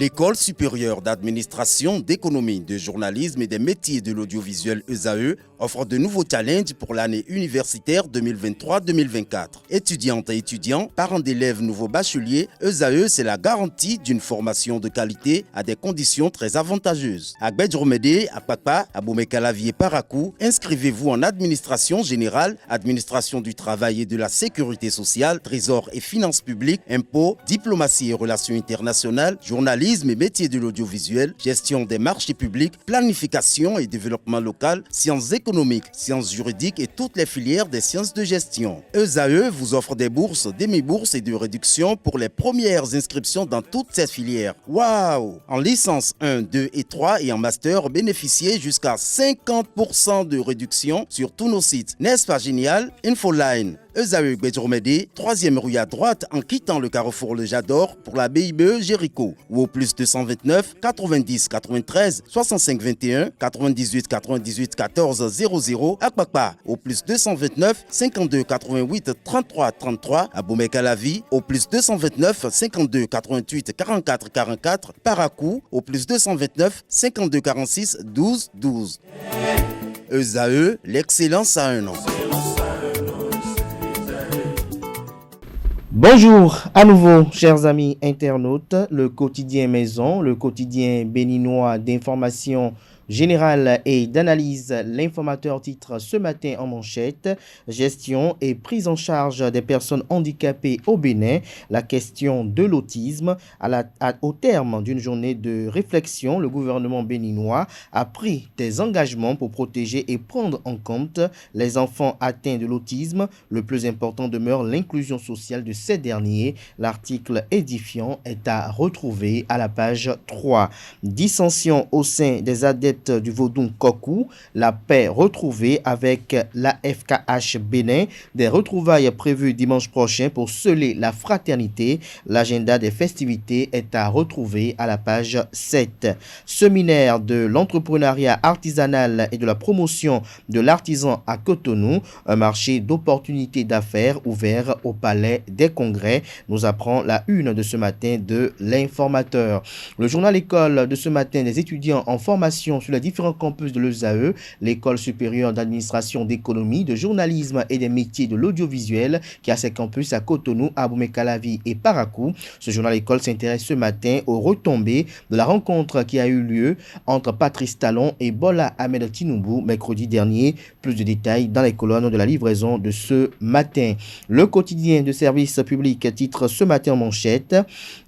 L'École supérieure d'administration, d'économie, de journalisme et des métiers de l'audiovisuel ESAE offre de nouveaux challenges pour l'année universitaire 2023-2024. Étudiantes et étudiants, parents d'élèves nouveaux bacheliers, ESAE, c'est la garantie d'une formation de qualité à des conditions très avantageuses. À Gbedjromede, à Papa, à Boumekalavi et Parakou, inscrivez-vous en administration générale, administration du travail et de la sécurité sociale, trésor et finances publiques, impôts, diplomatie et relations internationales, journalisme et métiers de l'audiovisuel, gestion des marchés publics, planification et développement local, sciences économiques, sciences juridiques et toutes les filières des sciences de gestion. ESAE vous offre des bourses, demi-bourses et de réductions pour les premières inscriptions dans toutes ces filières. Waouh! En licence 1, 2 et 3 et en master, bénéficiez jusqu'à 50% de réduction sur tous nos sites. N'est-ce pas génial? Infoline. ESAE Gbedjromede, 3e rue à droite en quittant le carrefour Le Jador pour la BIBE Jéricho ou au plus 229 90 93 65 21 98 98 14 00 à Kpakpa au plus 229 52 88 33 33 à Boumekalavi au plus 229 52 88 44 44 Parakou au plus 229 52 46 12 12. ESAE, l'excellence à un an. Bonjour à nouveau, chers amis internautes. Le quotidien Maison, le quotidien béninois d'information générale et d'analyse, l'informateur titre ce matin en manchette: gestion et prise en charge des personnes handicapées au Bénin, la question de l'autisme. Au terme d'une journée de réflexion, le gouvernement béninois a pris des engagements pour protéger et prendre en compte les enfants atteints de l'autisme. Le plus important demeure l'inclusion sociale de ces derniers. L'article édifiant est à retrouver à la page 3. Dissension au sein des adeptes du Vodun Kokou, la paix retrouvée avec la FKH Bénin, des retrouvailles prévues dimanche prochain pour sceller la fraternité. L'agenda des festivités est à retrouver à la page 7. Séminaire de l'entrepreneuriat artisanal et de la promotion de l'artisan à Cotonou, un marché d'opportunités d'affaires ouvert au Palais des Congrès, nous apprend la une de ce matin de l'Informateur. Le journal École de ce matin, des étudiants en formation sur les différents campus de l'ESAE, l'École supérieure d'administration, d'économie, de journalisme et des métiers de l'audiovisuel, qui a ses campus à Cotonou, à Boumekalavi et Parakou. Ce journal École s'intéresse ce matin aux retombées de la rencontre qui a eu lieu entre Patrice Talon et Bola Ahmed Tinubu mercredi dernier. Plus de détails dans les colonnes de la livraison de ce matin. Le quotidien de service public titre ce matin en manchette: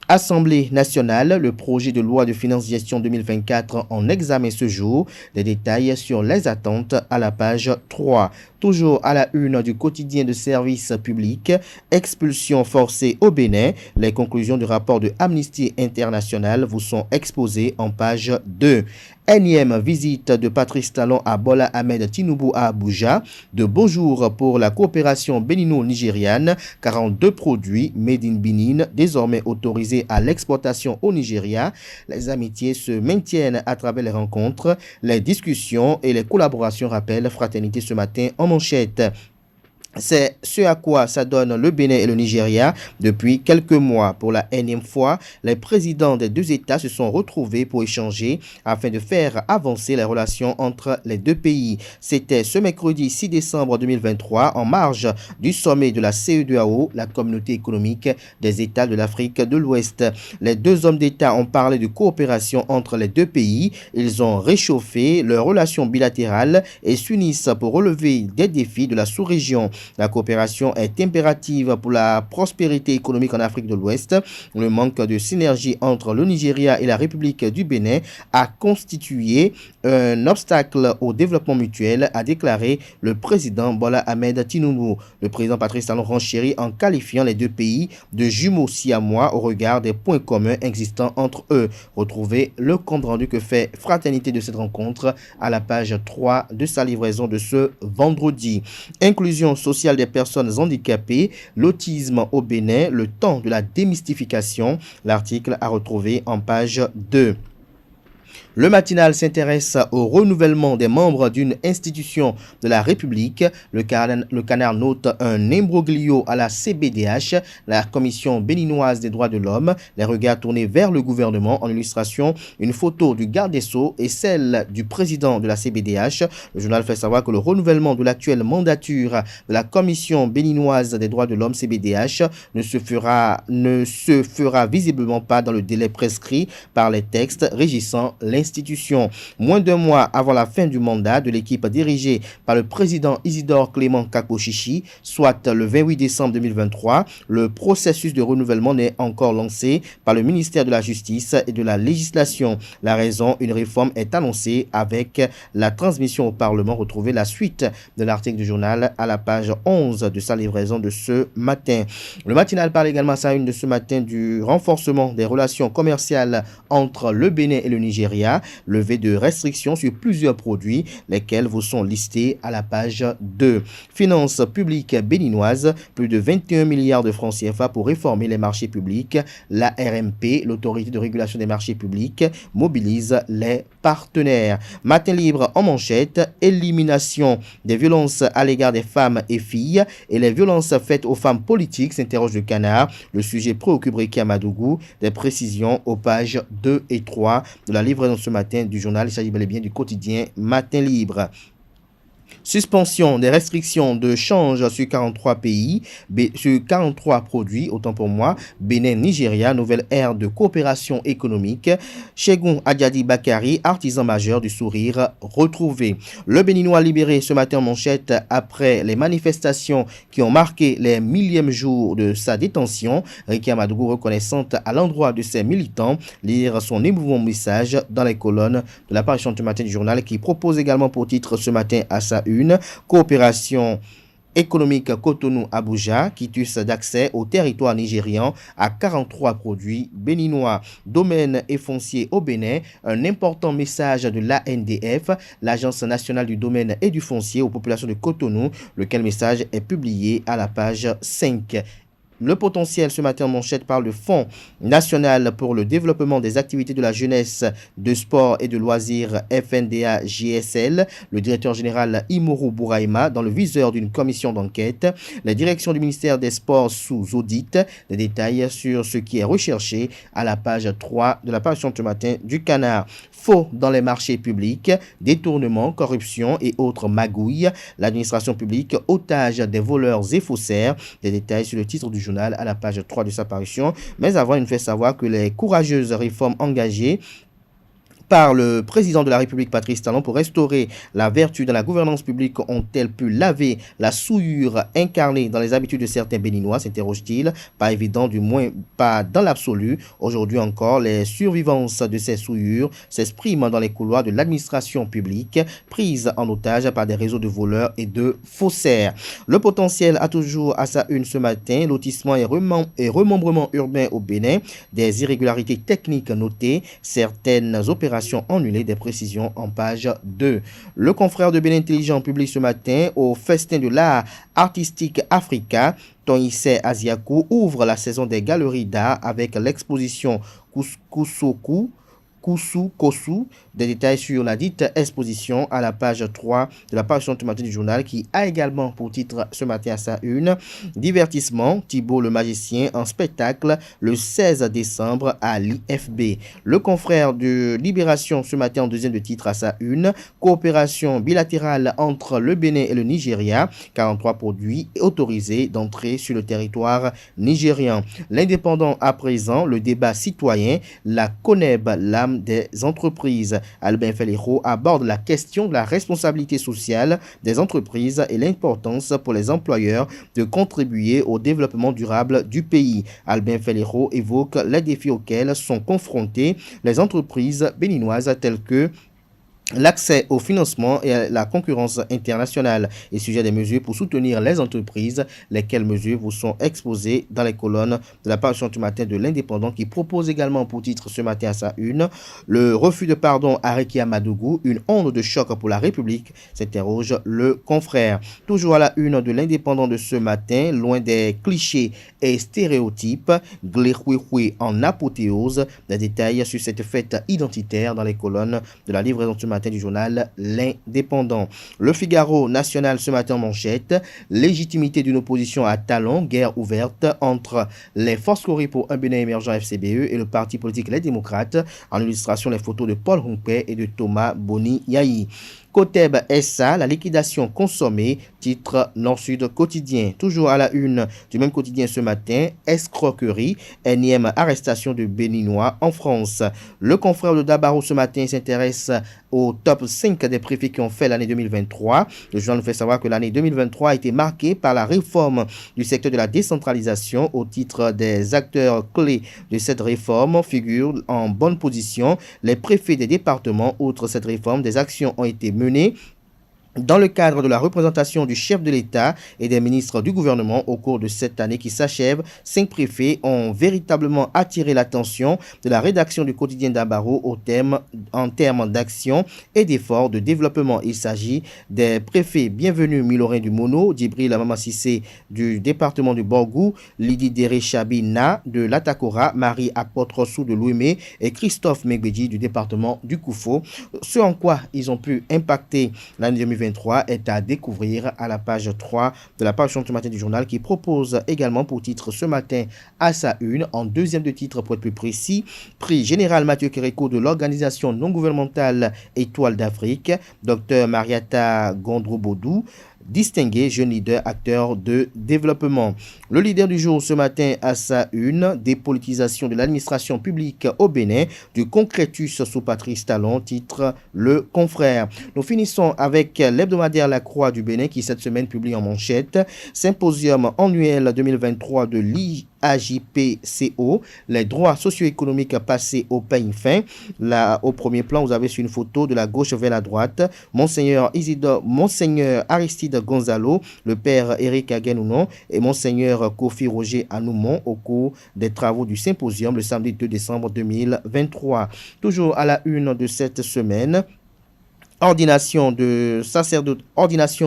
Assemblée nationale, le projet de loi de finances gestion 2024 en examen ce jour. Des détails sur les attentes à la page 3. Toujours à la une du quotidien de service public, expulsion forcée au Bénin. Les conclusions du rapport de Amnesty International vous sont exposées en page 2. Énième visite de Patrice Talon à Bola Ahmed Tinubu à Abuja. De beaux jours pour la coopération bénino-nigériane. 42 produits made in Benin désormais autorisés à l'exportation au Nigeria. Les amitiés se maintiennent à travers les rencontres, les discussions et les collaborations, rappellent Fraternité ce matin en manchette. C'est ce à quoi s'adonnent le Bénin et le Nigeria depuis quelques mois. Pour la énième fois, les présidents des deux États se sont retrouvés pour échanger afin de faire avancer les relations entre les deux pays. C'était ce mercredi 6 décembre 2023 en marge du sommet de la CEDEAO, la communauté économique des États de l'Afrique de l'Ouest. Les deux hommes d'État ont parlé de coopération entre les deux pays. Ils ont réchauffé leurs relations bilatérales et s'unissent pour relever des défis de la sous-région. La coopération est impérative pour la prospérité économique en Afrique de l'Ouest. Le manque de synergie entre le Nigeria et la République du Bénin a constitué un obstacle au développement mutuel, a déclaré le président Bola Ahmed Tinubu. Le président Patrice Talon renchérit en qualifiant les deux pays de jumeaux siamois au regard des points communs existants entre eux. Retrouvez le compte rendu que fait Fraternité de cette rencontre à la page 3 de sa livraison de ce vendredi. Inclusion sociale des personnes handicapées, l'autisme au Bénin, le temps de la démystification. L'article à retrouver en page 2. Le matinal s'intéresse au renouvellement des membres d'une institution de la République. Le canard note un imbroglio à la CBDH, la Commission béninoise des droits de l'homme. Les regards tournés vers le gouvernement. En illustration, une photo du garde des Sceaux et celle du président de la CBDH. Le journal fait savoir que le renouvellement de l'actuelle mandature de la Commission béninoise des droits de l'homme CBDH ne se fera visiblement pas dans le délai prescrit par les textes régissant l'institution. Moins d'un mois avant la fin du mandat de l'équipe dirigée par le président Isidore Clément Kakochichi, soit le 28 décembre 2023, le processus de renouvellement n'est encore lancé par le ministère de la Justice et de la Législation. La raison, une réforme est annoncée avec la transmission au Parlement. Retrouvez la suite de l'article du journal à la page 11 de sa livraison de ce matin. Le matinal parle également à sa une de ce matin du renforcement des relations commerciales entre le Bénin et le Nigeria. Levée de restrictions sur plusieurs produits, lesquels vous sont listés à la page 2. Finances publiques béninoises, plus de 21 milliards de francs CFA pour réformer les marchés publics. La RMP, l'autorité de régulation des marchés publics, mobilise les partenaires. Matin libre en manchette, élimination des violences à l'égard des femmes et filles et les violences faites aux femmes politiques, s'interroge le canard. Le sujet préoccupe Ricky Amadougou. Des précisions aux pages 2 et 3 de la livraison ce matin du journal. Il s'agit bel et bien du quotidien Matin Libre. Suspension des restrictions de change sur 43 pays, sur 43 produits, autant pour moi. Bénin, Nigeria, nouvelle ère de coopération économique. Chegoun Adjadi Bakari, artisan majeur du sourire retrouvé. Le Béninois libéré ce matin en manchette après les manifestations qui ont marqué les millièmes jours de sa détention. Ricky Amadougou reconnaissante à l'endroit de ses militants. Lire son émouvant message dans les colonnes de la parution du matin du journal qui propose également pour titre ce matin à sa une coopération économique Cotonou-Abuja, quitus d'accès au territoire nigérian à 43 produits béninois. Domaine et foncier au Bénin, un important message de l'ANDF, l'Agence nationale du domaine et du foncier aux populations de Cotonou, lequel message est publié à la page 5. Le potentiel ce matin en manchette parle de Fonds national pour le développement des activités de la jeunesse, de sport et de loisirs FNDA-JSL. Le directeur général Imoru Bouraima dans le viseur d'une commission d'enquête. La direction du ministère des Sports sous audit. Des détails sur ce qui est recherché à la page 3 de la parution ce matin du Canard. Faux dans les marchés publics, détournement, corruption et autres magouilles. L'administration publique otage des voleurs et faussaires. Des détails sur le titre du journal à la page 3 de sa parution. Mais avant, il nous fait savoir que les courageuses réformes engagées par le président de la République Patrice Talon pour restaurer la vertu dans la gouvernance publique ont-elles pu laver la souillure incarnée dans les habitudes de certains Béninois, s'interroge-t-il. Pas évident, du moins pas dans l'absolu. Aujourd'hui encore, les survivances de ces souillures s'expriment dans les couloirs de l'administration publique, prise en otage par des réseaux de voleurs et de faussaires. Le potentiel a toujours à sa une ce matin, lotissement et remembrement urbain au Bénin, des irrégularités techniques notées, certaines opérations annulées, des précisions en page 2. Le confrère de Bénin Intelligent publie ce matin au festin de l'art artistique Africa. Tonissé Asiakou ouvre la saison des galeries d'art avec l'exposition Kusu Kosu. Des détails sur la dite exposition à la page 3 de la parution ce matin du journal qui a également pour titre ce matin à sa une divertissement, Thibaut le magicien en spectacle le 16 décembre à l'IFB. Le confrère de Libération ce matin en deuxième de titre à sa une coopération bilatérale entre le Bénin et le Nigeria, 43 produits autorisés d'entrer sur le territoire nigérian. L'Indépendant à présent, le débat citoyen, la CONEB, l'âme des entreprises. Albin Felero aborde la question de la responsabilité sociale des entreprises et l'importance pour les employeurs de contribuer au développement durable du pays. Albin Felero évoque les défis auxquels sont confrontées les entreprises béninoises telles que l'accès au financement et à la concurrence internationale et sujet des mesures pour soutenir les entreprises, lesquelles mesures vous sont exposées dans les colonnes de la parution du matin de l'Indépendant qui propose également pour titre ce matin à sa une le refus de pardon à Rekia Amadougou, une onde de choc pour la République, s'interroge le confrère. Toujours à la une de l'Indépendant de ce matin, loin des clichés et stéréotypes, Glirouihoui en apothéose, des détails sur cette fête identitaire dans les colonnes de la livraison du matin du journal L'Indépendant. Le Figaro national ce matin en manchette, légitimité d'une opposition à talon, guerre ouverte entre les forces corées pour un Bénin émergent FCBE et le parti politique Les Démocrates. En illustration, les photos de Paul Humpé et de Thomas Boni Yahi. Koteb SA, la liquidation consommée, titre Nord-Sud quotidien. Toujours à la une du même quotidien ce matin, escroquerie, énième arrestation de Béninois en France. Le confrère de Dabaro ce matin s'intéresse au top 5 des préfets qui ont fait l'année 2023. Le journal nous fait savoir que l'année 2023 a été marquée par la réforme du secteur de la décentralisation. Au titre des acteurs clés de cette réforme figurent en bonne position les préfets des départements. Outre cette réforme, des actions ont été menées dans le cadre de la représentation du chef de l'État et des ministres du gouvernement au cours de cette année qui s'achève. 5 préfets ont véritablement attiré l'attention de la rédaction du quotidien d'Abaro en termes d'action et d'efforts de développement. Il s'agit des préfets Bienvenu Milorin du Mono, Djibril Mamassissé du département du Borgou, Lydie Derechabi-Na de l'Atakora, Marie Apotrosou de Louémé et Christophe Megbedji du département du Koufo. Ce en quoi ils ont pu impacter l'année 2023 est à découvrir à la page 3 de la page du matin du journal qui propose également pour titre ce matin à sa une, en deuxième de titre pour être plus précis, prix général Mathieu Kéréko de l'organisation non gouvernementale Étoile d'Afrique, Dr Mariata Gondrobodou, distingué jeune leader acteur de développement. Le leader du jour ce matin à sa une, dépolitisation de l'administration publique au Bénin, du concrétus sous Patrice Talon, titre Le Confrère. Nous finissons avec l'hebdomadaire La Croix du Bénin qui cette semaine publie en manchette Symposium annuel 2023 de l'IAJPCO, les droits socio-économiques passés au peigne fin. Là, au premier plan, vous avez sur une photo de la gauche vers la droite, Monseigneur Aristide Gonzalo, le père Éric Aguenounon et Monseigneur Kofi Roger Anoumon au cours des travaux du symposium le samedi 2 décembre 2023. Toujours à la une de cette semaine, ordination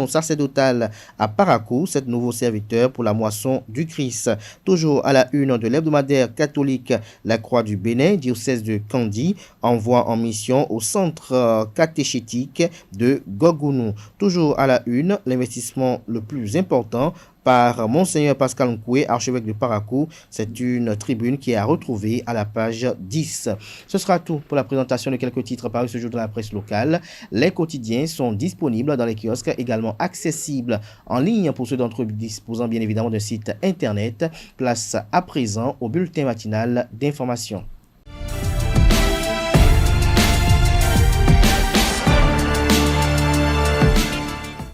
sacerdotale à Parakou, 7 nouveaux serviteurs pour la moisson du Christ. Toujours à la une de l'hebdomadaire catholique La Croix du Bénin, diocèse de Kandi, envoie en mission au centre catéchétique de Gogounou. Toujours à la une, l'investissement le plus important par Monseigneur Pascal Nkoué, archevêque de Parakou. C'est une tribune qui est à retrouver à la page 10. Ce sera tout pour la présentation de quelques titres parus ce jour dans la presse locale. Les quotidiens sont disponibles dans les kiosques, également accessibles en ligne pour ceux d'entre eux disposant bien évidemment d'un site internet. Place à présent au bulletin matinal d'information.